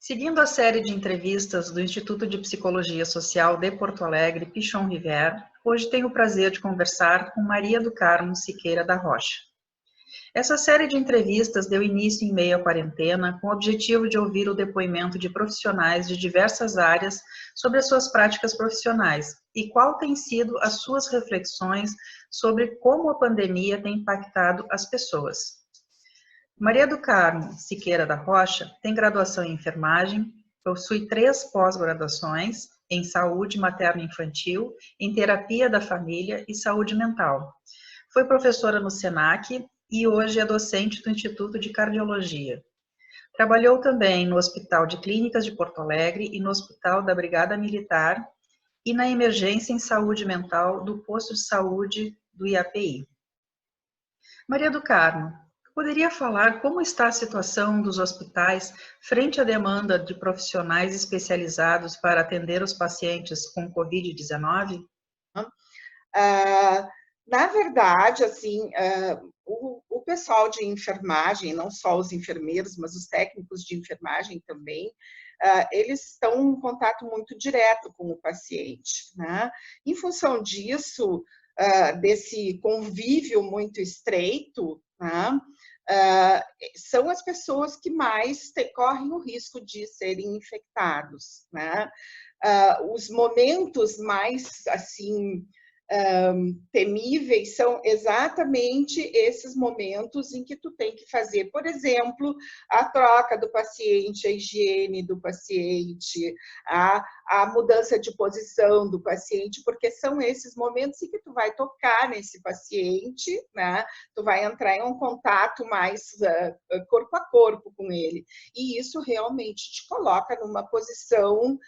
Seguindo a série de entrevistas do Instituto de Psicologia Social de Porto Alegre, Pichon Rivière, hoje tenho o prazer de conversar com Maria do Carmo Siqueira da Rocha. Essa série de entrevistas deu início em meio à quarentena, com o objetivo de ouvir o depoimento de profissionais de diversas áreas sobre as suas práticas profissionais e qual tem sido as suas reflexões sobre como a pandemia tem impactado as pessoas. Maria do Carmo Siqueira da Rocha tem graduação em enfermagem, possui 3 pós-graduações em saúde materno-infantil, em terapia da família e saúde mental. Foi professora no SENAC e hoje é docente do Instituto de Cardiologia. Trabalhou também no Hospital de Clínicas de Porto Alegre e no Hospital da Brigada Militar e na emergência em saúde mental do posto de saúde do IAPI. Maria do Carmo, poderia falar como está a situação dos hospitais frente à demanda de profissionais especializados para atender os pacientes com Covid-19? Na verdade, assim, o pessoal de enfermagem, não só os enfermeiros, mas os técnicos de enfermagem também, eles estão em contato muito direto com o paciente, né? Em função disso, desse convívio muito estreito, né? São as pessoas que mais correm o risco de serem infectados, né? Os momentos mais, assim, temíveis são exatamente esses momentos em que tu tem que fazer, por exemplo, a troca do paciente, a higiene do paciente, a mudança de posição do paciente, porque são esses momentos em que tu vai tocar nesse paciente, né? Tu vai entrar em um contato mais corpo a corpo com ele, e isso realmente te coloca numa posição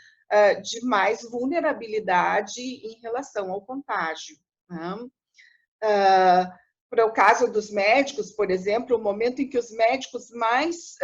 de mais vulnerabilidade em relação ao contágio. Né? Para o caso dos médicos, por exemplo, o momento em que os médicos mais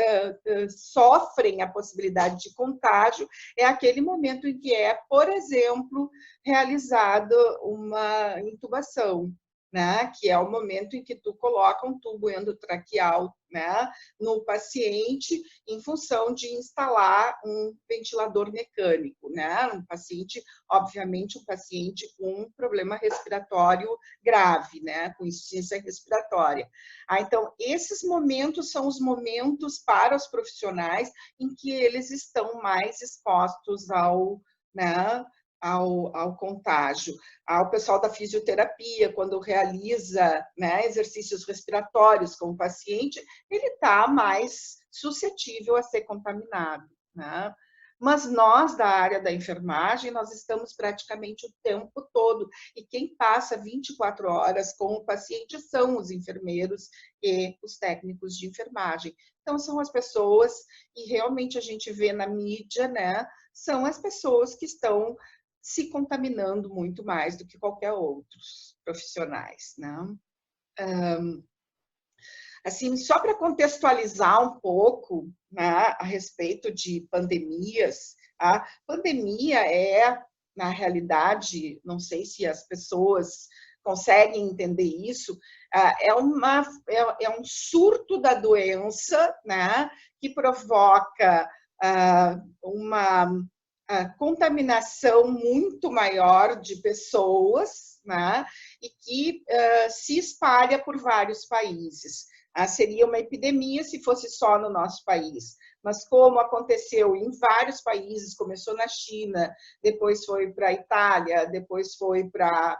sofrem a possibilidade de contágio é aquele momento em que é, por exemplo, realizada uma intubação, né? Que é o momento em que tu coloca um tubo endotraqueal, né, no paciente, em função de instalar um ventilador mecânico, né? Um paciente, obviamente, um paciente com um problema respiratório grave, né? Com insuficiência respiratória. Então, esses momentos são os momentos para os profissionais em que eles estão mais expostos ao, né, ao contágio. Ao pessoal da fisioterapia, quando realiza, né, exercícios respiratórios com o paciente, ele está mais suscetível a ser contaminado, né? Mas nós, da área da enfermagem, nós estamos praticamente o tempo todo, e quem passa 24 horas com o paciente são os enfermeiros e os técnicos de enfermagem. Então, são as pessoas, e realmente a gente vê na mídia, né, são as pessoas que estão se contaminando muito mais do que qualquer outros profissionais, né? Assim, só para contextualizar um pouco, né, a respeito de pandemias, a pandemia é, na realidade, não sei se as pessoas conseguem entender isso, é um surto da doença, né, que provoca uma contaminação muito maior de pessoas, né, e que se espalha por vários países. Seria uma epidemia se fosse só no nosso país, mas como aconteceu em vários países, começou na China, depois foi para a Itália, depois foi para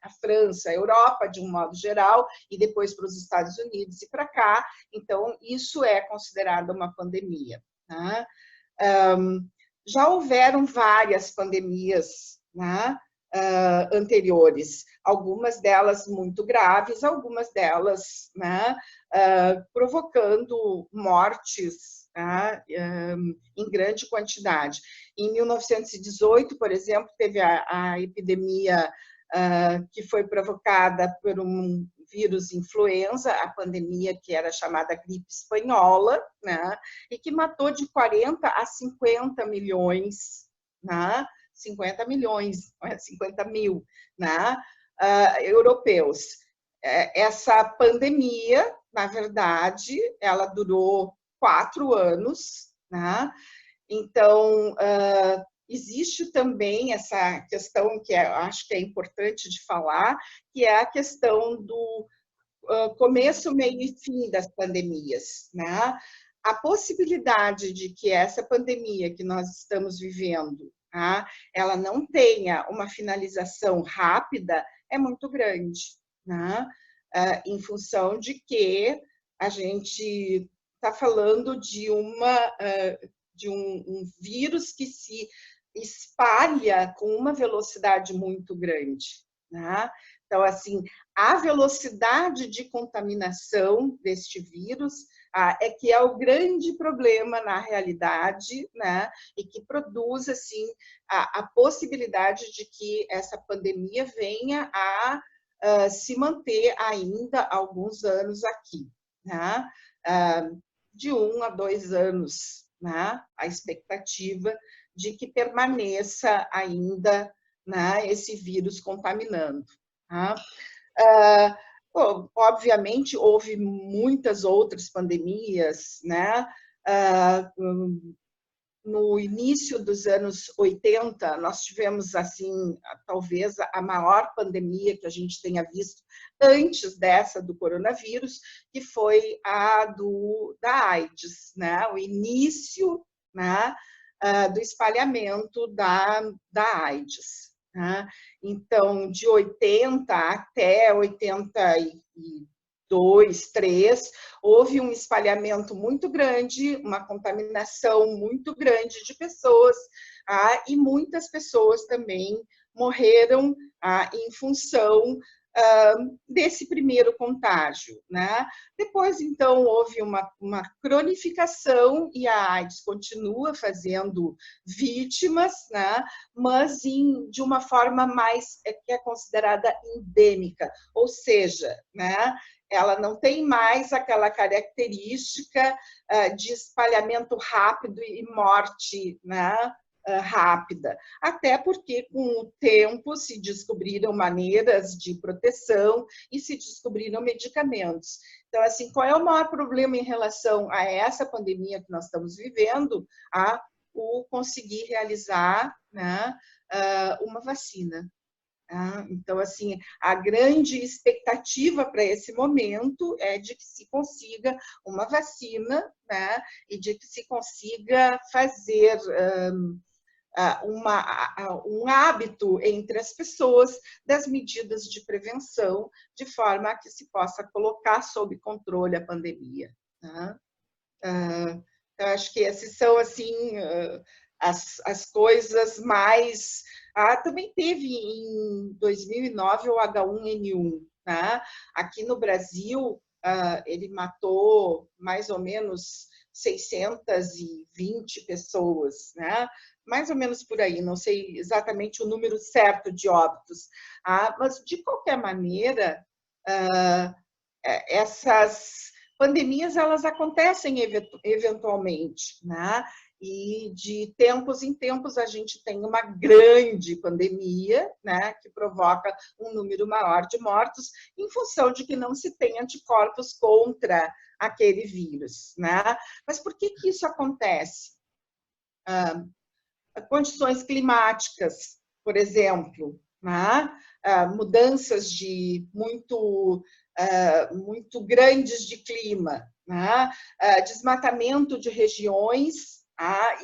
a França, a Europa de um modo geral, e depois para os Estados Unidos e para cá, então isso é considerado uma pandemia, né? Já houveram várias pandemias, né, anteriores, algumas delas muito graves, algumas delas, né, provocando mortes, né, em grande quantidade. Em 1918, por exemplo, teve a epidemia que foi provocada por um vírus influenza, a pandemia que era chamada gripe espanhola, né, e que matou de 40 a 50 milhões, né, 50 milhões, 50 mil, né, europeus. Essa pandemia, na verdade, ela durou 4 anos, né, Então, existe também essa questão que eu acho que é importante de falar, que é a questão do começo, meio e fim das pandemias, né? A possibilidade de que essa pandemia que nós estamos vivendo, tá, ela não tenha uma finalização rápida é muito grande, né? Em função de que a gente está falando de um vírus que se espalha com uma velocidade muito grande, né? Então, assim, a velocidade de contaminação deste vírus é que é o grande problema na realidade, né? E que produz, assim, a possibilidade de que essa pandemia venha a se manter ainda alguns anos aqui, né? De 1 a 2 anos, né? A expectativa de que permaneça ainda, né, esse vírus contaminando. Tá? Obviamente, houve muitas outras pandemias, né? No início dos anos 80, nós tivemos, assim, talvez a maior pandemia que a gente tenha visto antes dessa do coronavírus, que foi a da AIDS, né? O início, né, do espalhamento da AIDS. Né? Então, de 80 até 82, 3, houve um espalhamento muito grande, uma contaminação muito grande de pessoas, e muitas pessoas também morreram em função desse primeiro contágio, né? Depois, então, houve uma cronificação e a AIDS continua fazendo vítimas, né? Mas de uma forma mais que é considerada endêmica, ou seja, né? Ela não tem mais aquela característica de espalhamento rápido e morte, né? Rápida, até porque com o tempo se descobriram maneiras de proteção e se descobriram medicamentos. Então, assim, qual é o maior problema em relação a essa pandemia que nós estamos vivendo? O conseguir realizar, né, uma vacina. Então, assim, a grande expectativa para esse momento é de que se consiga uma vacina, né, e de que se consiga fazer um hábito entre as pessoas das medidas de prevenção, de forma a que se possa colocar sob controle a pandemia. Tá? Eu acho que esses são, assim, as coisas mais... também teve em 2009 o H1N1. Tá? Aqui no Brasil, ele matou mais ou menos 620 pessoas, né? Mais ou menos por aí, não sei exatamente o número certo de óbitos, mas de qualquer maneira, essas pandemias elas acontecem eventualmente, né? E de tempos em tempos a gente tem uma grande pandemia, né, que provoca um número maior de mortos, em função de que não se tem anticorpos contra aquele vírus, né? Mas por que isso acontece? Condições climáticas, por exemplo, né? Mudanças muito grandes de clima, né? Desmatamento de regiões,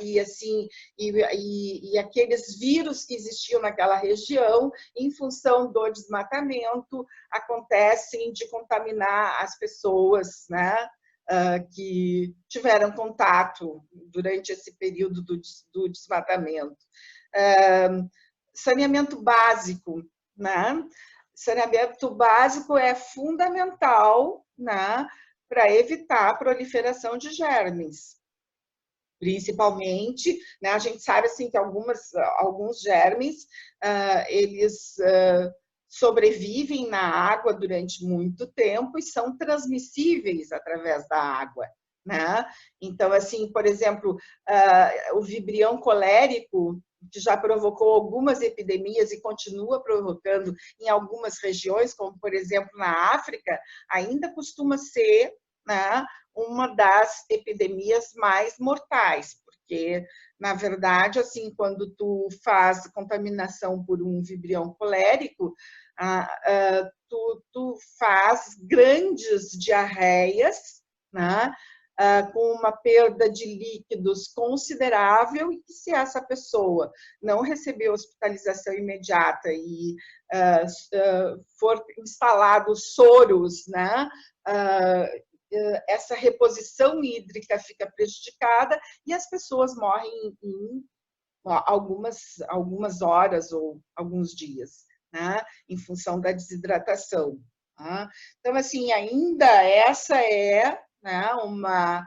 e assim e aqueles vírus que existiam naquela região, em função do desmatamento, acontecem de contaminar as pessoas, né? Que tiveram contato durante esse período do desmatamento. Saneamento básico, né? Saneamento básico é fundamental, né, para evitar a proliferação de germes. Principalmente, né, a gente sabe assim, que alguns germes, eles sobrevivem na água durante muito tempo e são transmissíveis através da água, né? Então, assim, por exemplo, o vibrião colérico, que já provocou algumas epidemias e continua provocando em algumas regiões, como, por exemplo, na África, ainda costuma ser, né, uma das epidemias mais mortais, porque, na verdade, assim, quando tu faz contaminação por um vibrião colérico, tu faz grandes diarreias, né? Com uma perda de líquidos considerável, e que se essa pessoa não receber hospitalização imediata e for instalados soros, né? Essa reposição hídrica fica prejudicada e as pessoas morrem em algumas horas ou alguns dias, né? Em função da desidratação. Tá? Então, assim, ainda essa é, né, uma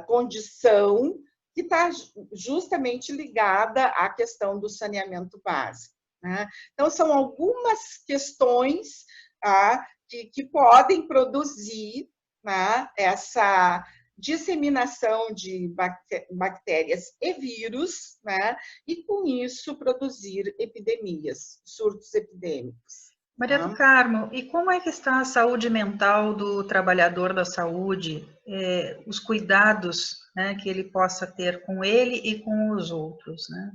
condição que está justamente ligada à questão do saneamento básico. Né? Então, são algumas questões que podem produzir, né, essa disseminação de bactérias e vírus, né, e com isso produzir epidemias, surtos epidêmicos. Maria do Carmo, e como é que está a saúde mental do trabalhador da saúde, os cuidados, né, que ele possa ter com ele e com os outros, né?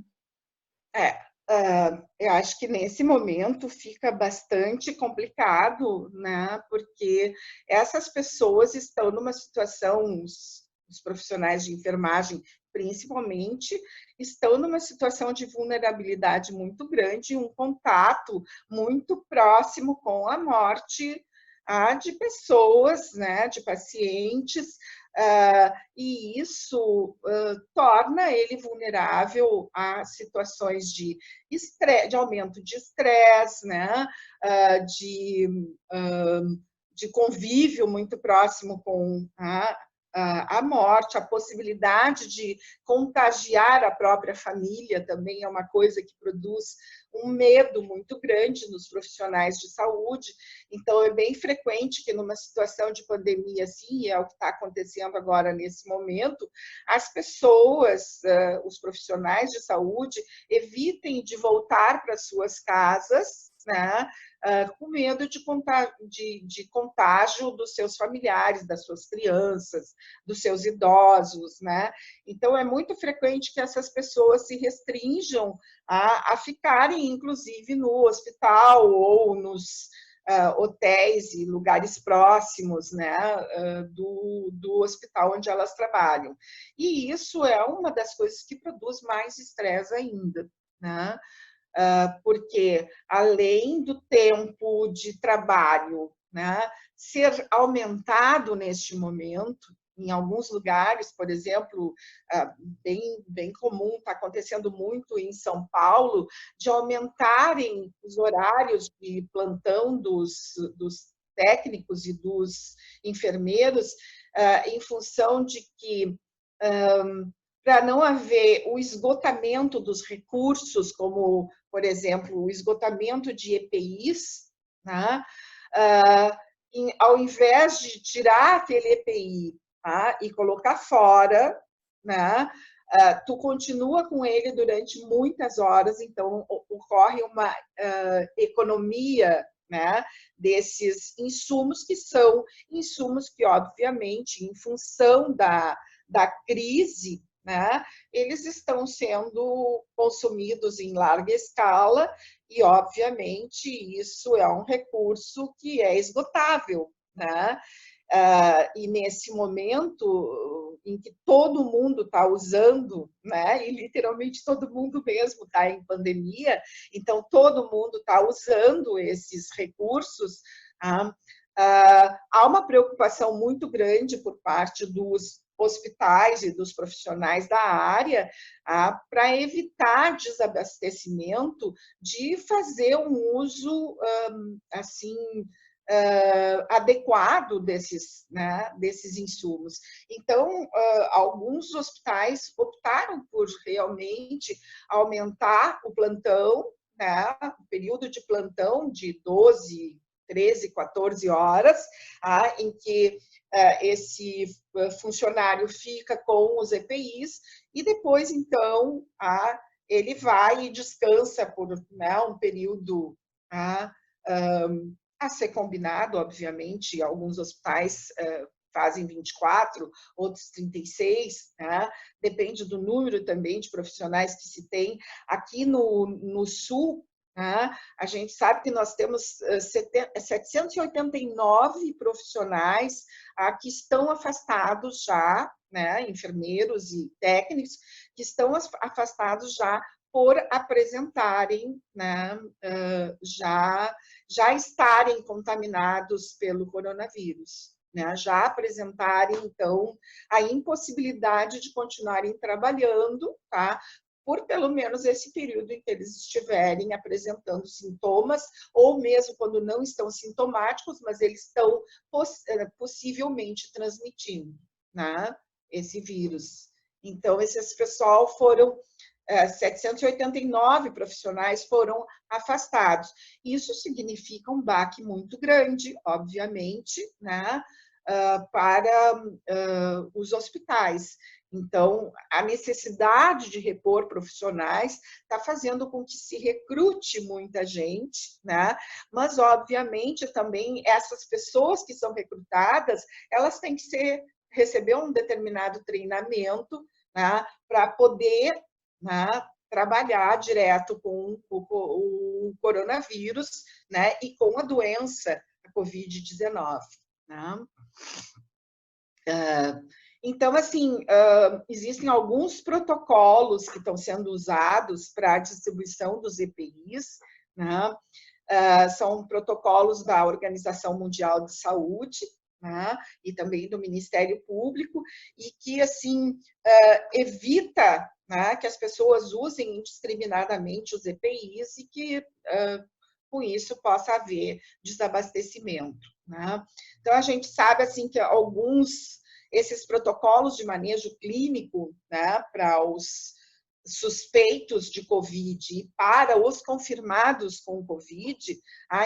Eu acho que nesse momento fica bastante complicado, né? Porque essas pessoas estão numa situação, os profissionais de enfermagem, principalmente, estão numa situação de vulnerabilidade muito grande, um contato muito próximo com a morte de pessoas, né? De pacientes. E isso torna ele vulnerável a situações de aumento de estresse, né? De convívio muito próximo com a morte, a possibilidade de contagiar a própria família também é uma coisa que produz um medo muito grande nos profissionais de saúde. Então, é bem frequente que numa situação de pandemia, assim, é o que está acontecendo agora nesse momento, as pessoas, os profissionais de saúde, evitem de voltar para suas casas, né, com medo de contágio dos seus familiares, das suas crianças, dos seus idosos, né? Então, é muito frequente que essas pessoas se restringam a ficarem, inclusive, no hospital ou nos hotéis e lugares próximos, né, do hospital onde elas trabalham. E isso é uma das coisas que produz mais estresse ainda, né? Porque além do tempo de trabalho, né, ser aumentado neste momento, em alguns lugares, por exemplo, bem comum, está acontecendo muito em São Paulo, de aumentarem os horários de plantão dos técnicos e dos enfermeiros, em função de que para não haver o esgotamento dos recursos, como, por exemplo, o esgotamento de EPIs, né? Ao invés de tirar aquele EPI e colocar fora, né? Tu continua com ele durante muitas horas, então ocorre uma economia, né, desses insumos, que são insumos que, obviamente, em função da crise, né, eles estão sendo consumidos em larga escala e, obviamente, isso é um recurso que é esgotável, né? E nesse momento em que todo mundo está usando, né, e literalmente todo mundo mesmo está em pandemia, então todo mundo está usando esses recursos, há uma preocupação muito grande por parte dos hospitais e dos profissionais da área para evitar desabastecimento, de fazer um uso assim adequado desses, né, desses insumos. Então, alguns hospitais optaram por realmente aumentar o plantão, né, o período de plantão de 12, 13, 14 horas, em que esse funcionário fica com os EPIs e depois, então, ele vai e descansa por, né, um período a ser combinado, obviamente. Alguns hospitais fazem 24, outros 36, né? Depende do número também de profissionais que se tem. Aqui no Sul, né, a gente sabe que nós temos 789 profissionais que estão afastados já, né, enfermeiros e técnicos que estão afastados já por apresentarem, né, já estarem contaminados pelo coronavírus, né, já apresentarem, então, a impossibilidade de continuarem trabalhando, tá? Por pelo menos esse período em que eles estiverem apresentando sintomas, ou mesmo quando não estão sintomáticos, mas eles estão possivelmente transmitindo, né, esse vírus. Então, esses pessoal foram 789 profissionais foram afastados. Isso significa um baque muito grande, obviamente, né, para os hospitais. Então, a necessidade de repor profissionais está fazendo com que se recrute muita gente, né? Mas, obviamente, também essas pessoas que são recrutadas, elas têm que receber um determinado treinamento, né, para poder, né, trabalhar direto com o coronavírus, né, e com a doença, a Covid-19. Né? Então, assim, existem alguns protocolos que estão sendo usados para a distribuição dos EPIs, né? São protocolos da Organização Mundial de Saúde, né? E também do Ministério Público, e que, assim, evita, né, que as pessoas usem indiscriminadamente os EPIs e que, com isso, possa haver desabastecimento. Né? Então, a gente sabe, assim, que esses protocolos de manejo clínico, né, para os suspeitos de Covid e para os confirmados com Covid,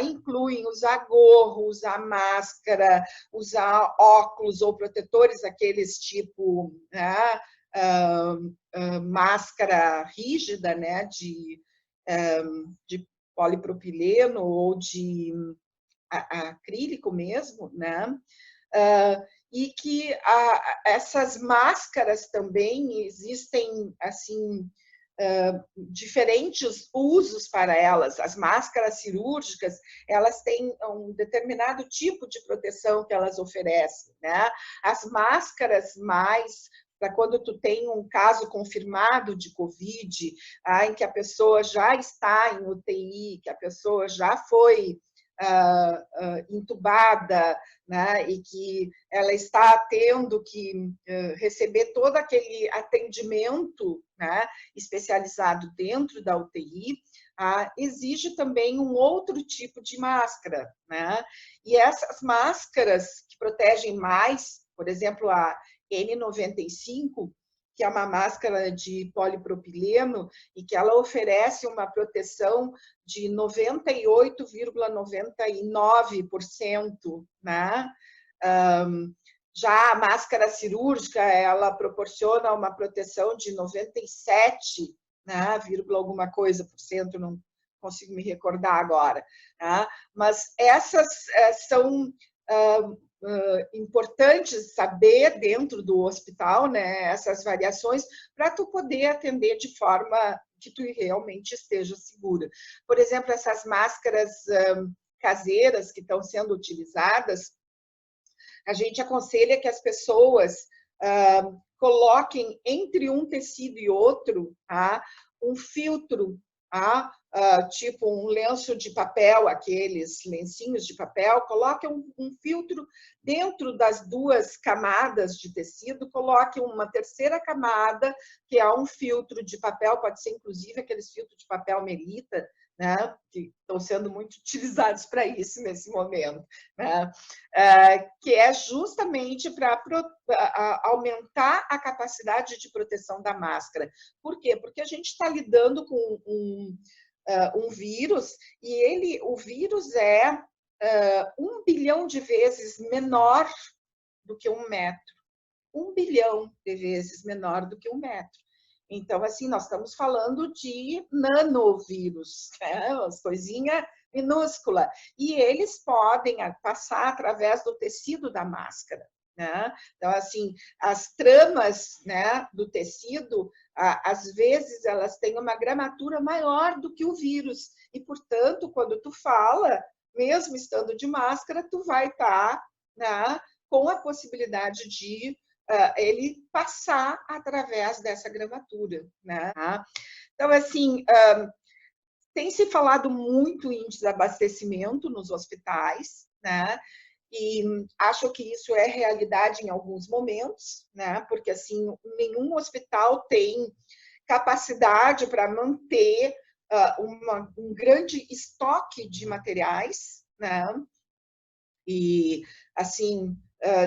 incluem usar gorro, usar máscara, usar óculos ou protetores, aqueles tipo, né, máscara rígida, né, de polipropileno ou de acrílico mesmo, né? E que essas máscaras também existem, assim, diferentes usos para elas. As máscaras cirúrgicas, elas têm um determinado tipo de proteção que elas oferecem, né? As máscaras mais para quando tu tem um caso confirmado de Covid, em que a pessoa já está em UTI, que a pessoa já foi entubada, né, e que ela está tendo que receber todo aquele atendimento, né, especializado dentro da UTI, exige também um outro tipo de máscara, né? E essas máscaras que protegem mais, por exemplo, a N95, que é uma máscara de polipropileno e que ela oferece uma proteção de 98,99%, né? Já a máscara cirúrgica, ela proporciona uma proteção de 97, né, vírgula alguma coisa por cento, não consigo me recordar agora. Né? Mas essas são importantes saber dentro do hospital, né, essas variações, para tu poder atender de forma que tu realmente esteja segura. Por exemplo, essas máscaras caseiras que estão sendo utilizadas, a gente aconselha que as pessoas coloquem entre um tecido e outro um filtro, tipo um lenço de papel, aqueles lencinhos de papel, coloque um filtro dentro das duas camadas de tecido, coloque uma terceira camada, que é um filtro de papel, pode ser inclusive aqueles filtros de papel Melita, né, que estão sendo muito utilizados para isso nesse momento, né, que é justamente para aumentar a capacidade de proteção da máscara. Por quê? Porque a gente está lidando com um vírus e o vírus é 1 bilhão de vezes menor do que 1 metro. 1 bilhão de vezes menor do que 1 metro. Então, assim, nós estamos falando de nanovírus, né? Umas coisinhas minúsculas. E eles podem passar através do tecido da máscara, né? Então, assim, as tramas, né, do tecido, às vezes, elas têm uma gramatura maior do que o vírus. E, portanto, quando tu fala, mesmo estando de máscara, tu vai estar, né, com a possibilidade de ele passar através dessa gramatura, né? Então, assim, tem se falado muito em desabastecimento nos hospitais, né? E acho que isso é realidade em alguns momentos, né? Porque assim, nenhum hospital tem capacidade para manter um grande estoque de materiais, né? E assim,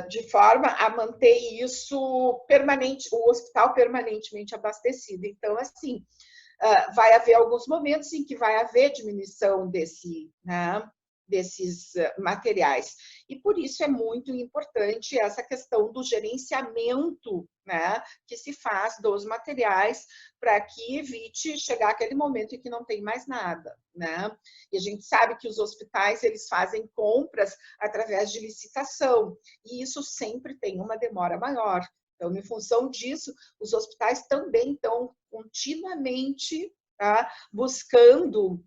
de forma a manter isso permanente, o hospital permanentemente abastecido. Então, assim, vai haver alguns momentos em que vai haver diminuição desses materiais. E por isso é muito importante essa questão do gerenciamento, né, que se faz dos materiais para que evite chegar aquele momento em que não tem mais nada, né? E a gente sabe que os hospitais eles fazem compras através de licitação e isso sempre tem uma demora maior. Então, em função disso, os hospitais também estão continuamente buscando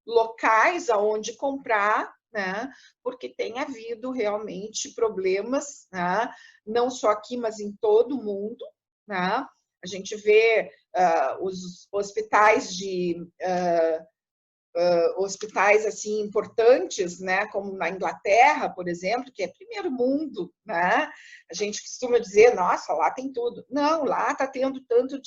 locais aonde comprar, né? Porque tem havido realmente problemas, né? Não só aqui, mas em todo o mundo, né? A gente vê os hospitais hospitais assim importantes, né, como na Inglaterra, por exemplo, que é primeiro mundo, né? A gente costuma dizer, nossa, lá tem tudo. Não, lá está tendo tanto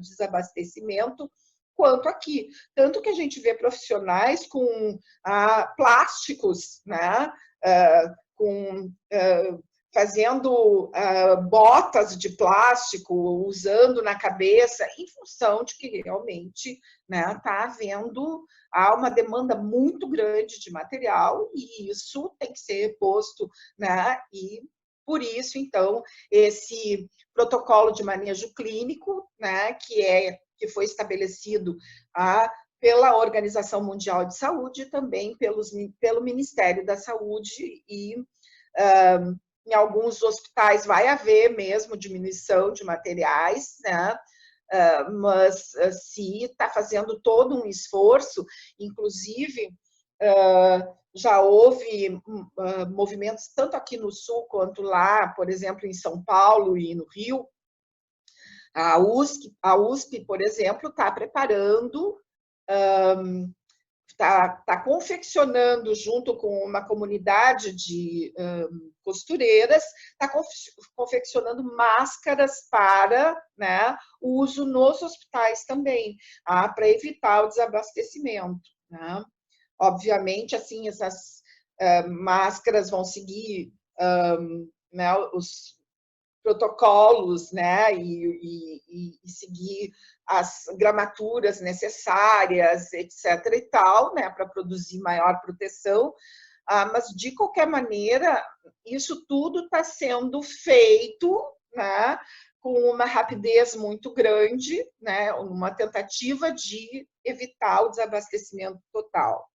desabastecimento quanto aqui. Tanto que a gente vê profissionais com plásticos, né? Fazendo botas de plástico, usando na cabeça, em função de que realmente está havendo uma demanda muito grande de material e isso tem que ser posto, né? E por isso, então, esse protocolo de manejo clínico, né, que foi estabelecido pela Organização Mundial de Saúde e também pelo Ministério da Saúde e em alguns hospitais vai haver mesmo diminuição de materiais, né? Mas se está fazendo todo um esforço, inclusive já houve movimentos tanto aqui no Sul quanto lá, por exemplo, em São Paulo e no Rio. A USP, por exemplo, está preparando, está confeccionando junto com uma comunidade de costureiras, está confeccionando máscaras para, né, uso nos hospitais também, para evitar o desabastecimento, né? Obviamente, assim, essas máscaras vão seguir né, os protocolos, né, e seguir as gramaturas necessárias, etc. e tal, né, para produzir maior proteção. Mas, de qualquer maneira, isso tudo está sendo feito, né, com uma rapidez muito grande, né, uma tentativa de evitar o desabastecimento total.